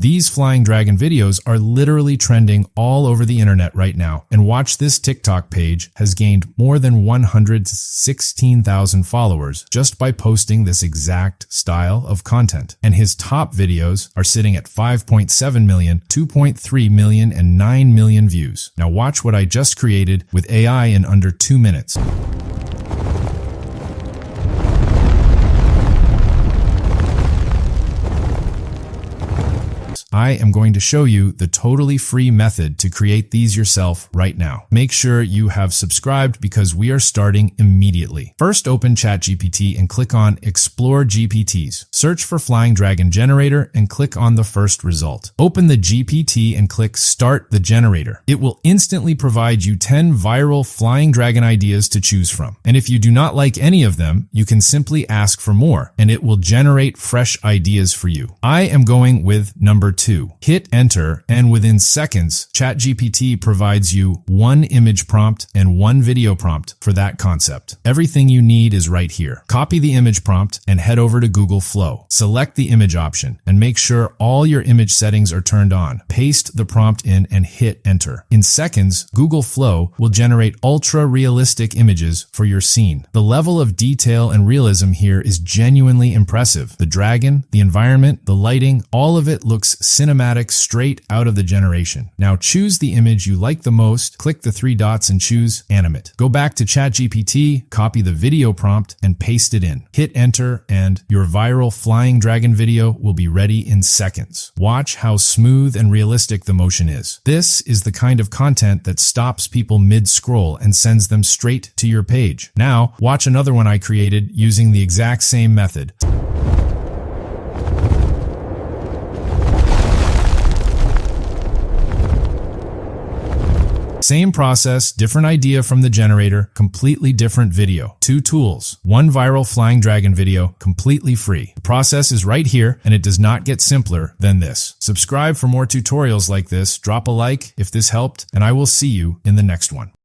These flying dragon videos are literally trending all over the internet right now. And watch, this TikTok page has gained more than 116,000 followers just by posting this exact style of content. And his top videos are sitting at 5.7 million, 2.3 million, and 9 million views. Now watch what I just created with AI in under 2 minutes. I am going to show you the totally free method to create these yourself right now. Make sure you have subscribed because we are starting immediately. First, open ChatGPT and click on Explore GPTs. Search for Flying Dragon Generator and click on the first result. Open the GPT and click Start the Generator. It will instantly provide you 10 viral Flying Dragon ideas to choose from. And if you do not like any of them, you can simply ask for more and it will generate fresh ideas for you. I am going with number 2. Hit enter, and within seconds, ChatGPT provides you one image prompt and one video prompt for that concept. Everything you need is right here. Copy the image prompt and head over to Google Flow. Select the image option and make sure all your image settings are turned on. Paste the prompt in and hit enter. In seconds, Google Flow will generate ultra-realistic images for your scene. The level of detail and realism here is genuinely impressive. The dragon, the environment, the lighting, all of it looks cinematic straight out of the generation. Now choose the image you like the most, click the 3 dots and choose Animate. Go back to ChatGPT, copy the video prompt and paste it in. Hit enter and your viral flying dragon video will be ready in seconds. Watch how smooth and realistic the motion is. This is the kind of content that stops people mid-scroll and sends them straight to your page. Now, watch another one I created using the exact same method. Same process, different idea from the generator, completely different video. 2 tools, 1 viral flying dragon video, completely free. The process is right here and it does not get simpler than this. Subscribe for more tutorials like this, drop a like if this helped, and I will see you in the next one.